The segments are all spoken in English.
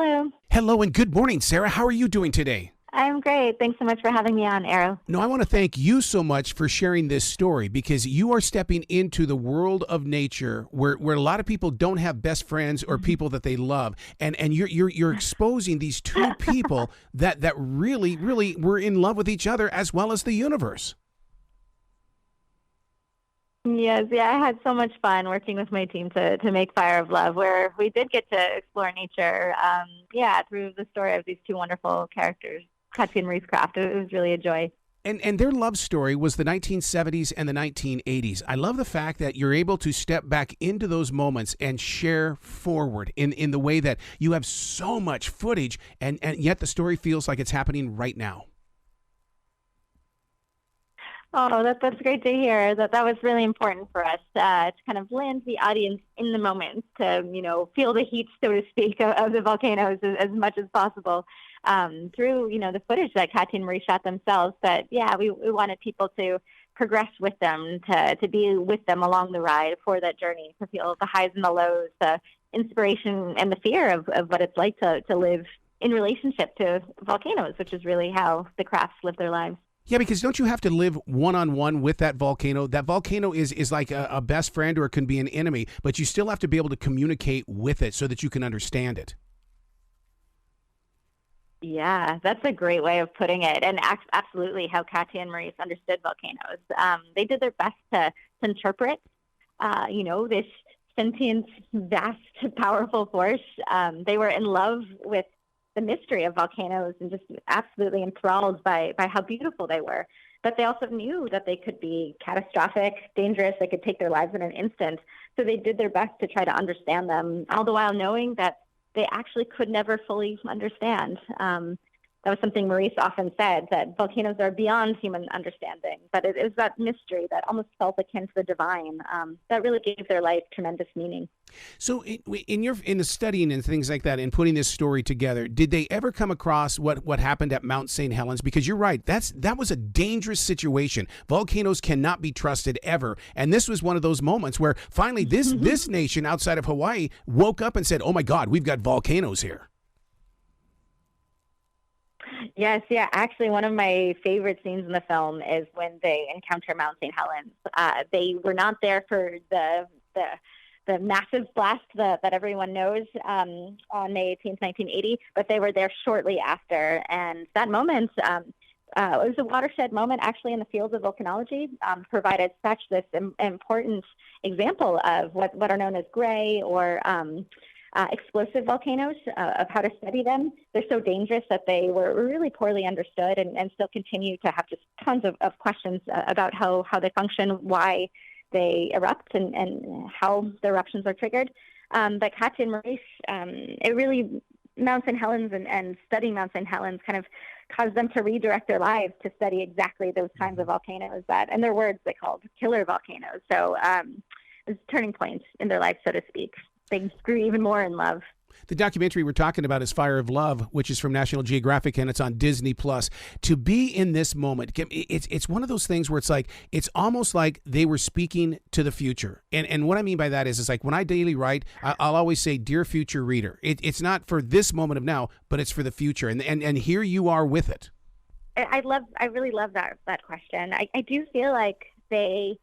Hello. Hello and good morning, Sarah. How are you doing today? I'm great. Thanks so much for having me on, Arrow. No, I want to thank you so much for sharing this story because you are stepping into the world of nature where a lot of people don't have best friends or people that they love. And you're exposing these two people that really, really were in love with each other as well as the universe. Yes, yeah, I had so much fun working with my team to make Fire of Love, where we did get to explore nature, through the story of these two wonderful characters, Katia and Maurice Krafft. It was really a joy. And their love story was the 1970s and the 1980s. I love the fact that you're able to step back into those moments and share forward in the way that you have so much footage, and yet the story feels like it's happening right now. Oh, that's great to hear. That was really important for us to kind of land the audience in the moment, to feel the heat, so to speak, of the volcanoes as much as possible through the footage that Katia and Maurice shot themselves. But yeah, we wanted people to progress with them, to be with them along the ride for that journey, to feel the highs and the lows, the inspiration and the fear of what it's like to live in relationship to volcanoes, which is really how the Kraffts live their lives. Yeah, because don't you have to live one-on-one with that volcano? That volcano is like a best friend, or it can be an enemy, but you still have to be able to communicate with it so that you can understand it. Yeah, that's a great way of putting it, and absolutely how Katia and Maurice understood volcanoes. They did their best to interpret, this sentient, vast, powerful force. They were in love with the mystery of volcanoes and just absolutely enthralled by how beautiful they were. But they also knew that they could be catastrophic, dangerous. They could take their lives in an instant. So they did their best to try to understand them, all the while knowing that they actually could never fully understand. That was something Maurice often said, that volcanoes are beyond human understanding. But it is that mystery that almost felt akin to the divine that really gave their life tremendous meaning. So in the studying and things like that and putting this story together, did they ever come across what happened at Mount St. Helens? Because you're right, that was a dangerous situation. Volcanoes cannot be trusted ever. And this was one of those moments where finally this nation outside of Hawaii woke up and said, oh my God, we've got volcanoes here. Yes, yeah. Actually, one of my favorite scenes in the film is when they encounter Mount St. Helens. They were not there for the massive blast that everyone knows on May 18th, 1980, but they were there shortly after. And that moment was a watershed moment, actually, in the field of volcanology, provided such this important example of what are known as gray or explosive volcanoes, of how to study them. They're so dangerous that they were really poorly understood and still continue to have just tons of questions about how they function, why they erupt, and how the eruptions are triggered. But Katia and Maurice, Mount St. Helens and studying Mount St. Helens kind of caused them to redirect their lives to study exactly those kinds of volcanoes that, in their words, they called killer volcanoes. So it's a turning point in their life, so to speak. They grew even more in love. The documentary we're talking about is Fire of Love, which is from National Geographic, and it's on Disney+. To be in this moment, it's one of those things where it's like, it's almost like they were speaking to the future. And what I mean by that is, it's like when I daily write, I'll always say, dear future reader. It's not for this moment of now, but it's for the future. And here you are with it. I really love that question. I do feel like they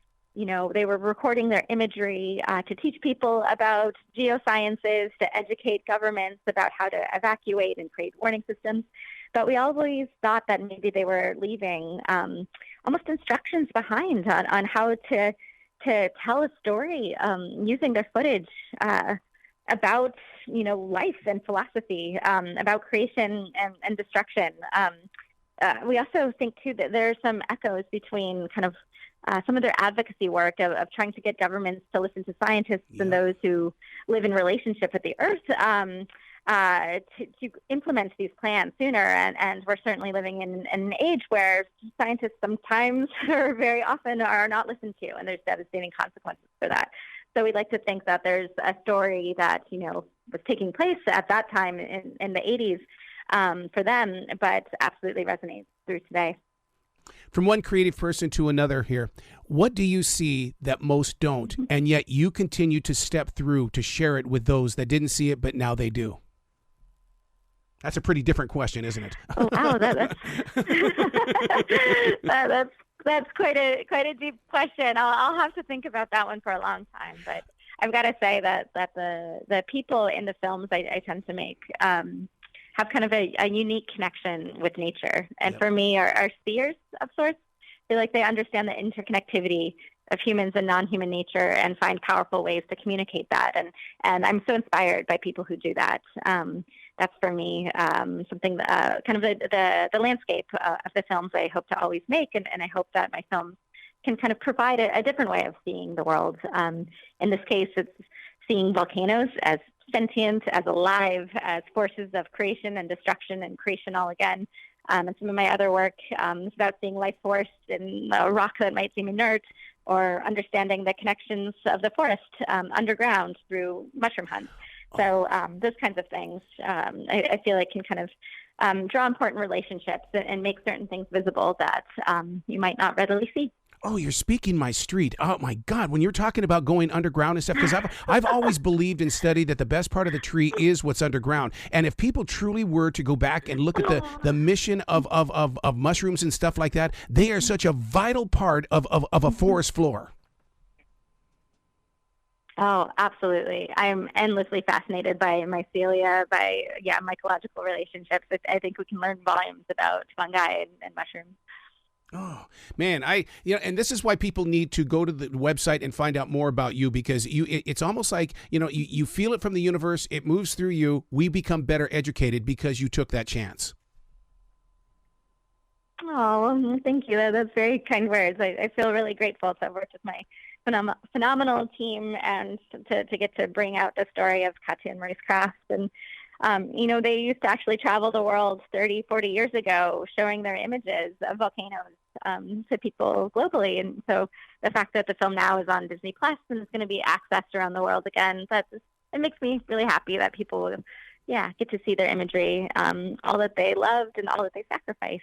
were recording their imagery to teach people about geosciences, to educate governments about how to evacuate and create warning systems. But we always thought that maybe they were leaving almost instructions behind on how to tell a story using their footage about, life and philosophy, about creation and destruction. We also think, too, that there are some echoes between kind of some of their advocacy work of trying to get governments to listen to scientists and those who live in relationship with the earth to implement these plans sooner. And we're certainly living in an age where scientists sometimes or very often are not listened to, and there's devastating consequences for that. So we'd like to think that there's a story that, was taking place at that time in the 80s for them, but absolutely resonates through today. From one creative person to another here, what do you see that most don't, and yet you continue to step through to share it with those that didn't see it, but now they do? That's a pretty different question, isn't it? Oh, wow, that's quite a deep question. I'll have to think about that one for a long time. But I've got to say that the people in the films I tend to make have kind of a unique connection with nature, and Yep. for me are seers of sorts. I feel like they understand the interconnectivity of humans and non-human nature and find powerful ways to communicate that. And I'm so inspired by people who do that. That's for me something kind of the landscape of the films I hope to always make, and I hope that my films can kind of provide a different way of seeing the world. In this case, it's seeing volcanoes as sentient, as alive, as forces of creation and destruction and creation all again. And some of my other work is about seeing life force in a rock that might seem inert, or understanding the connections of the forest underground through mushroom hunts. So those kinds of things, I feel like can kind of draw important relationships and make certain things visible that you might not readily see. Oh, you're speaking my street. Oh, my God. When you're talking about going underground and stuff, because I've always believed and studied that the best part of the tree is what's underground. And if people truly were to go back and look at the mission of mushrooms and stuff like that, they are such a vital part of a forest floor. Oh, absolutely. I'm endlessly fascinated by mycelia, by mycological relationships. I think we can learn volumes about fungi and mushrooms. Oh, man, and this is why people need to go to the website and find out more about you, because it's almost like, you feel it from the universe. It moves through you. We become better educated because you took that chance. Oh, well, thank you. That's very kind words. I feel really grateful to have worked with my phenomenal team and to get to bring out the story of Katia and Maurice Krafft. And they used to actually travel the world 30, 40 years ago, showing their images of volcanoes to people globally. And so the fact that the film now is on Disney Plus and is going to be accessed around the world again, it makes me really happy that people will, get to see their imagery, all that they loved and all that they sacrificed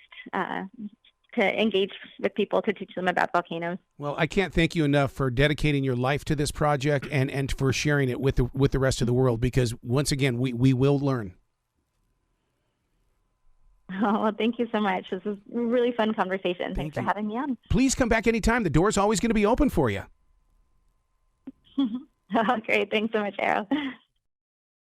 to engage with people to teach them about volcanoes. Well, I can't thank you enough for dedicating your life to this project and for sharing it with the rest of the world, because once again, we will learn. Oh, well, thank you so much. This was a really fun conversation. Thanks for having me on. Please come back anytime. The door's always going to be open for you. Oh, great. Thanks so much, Arrow.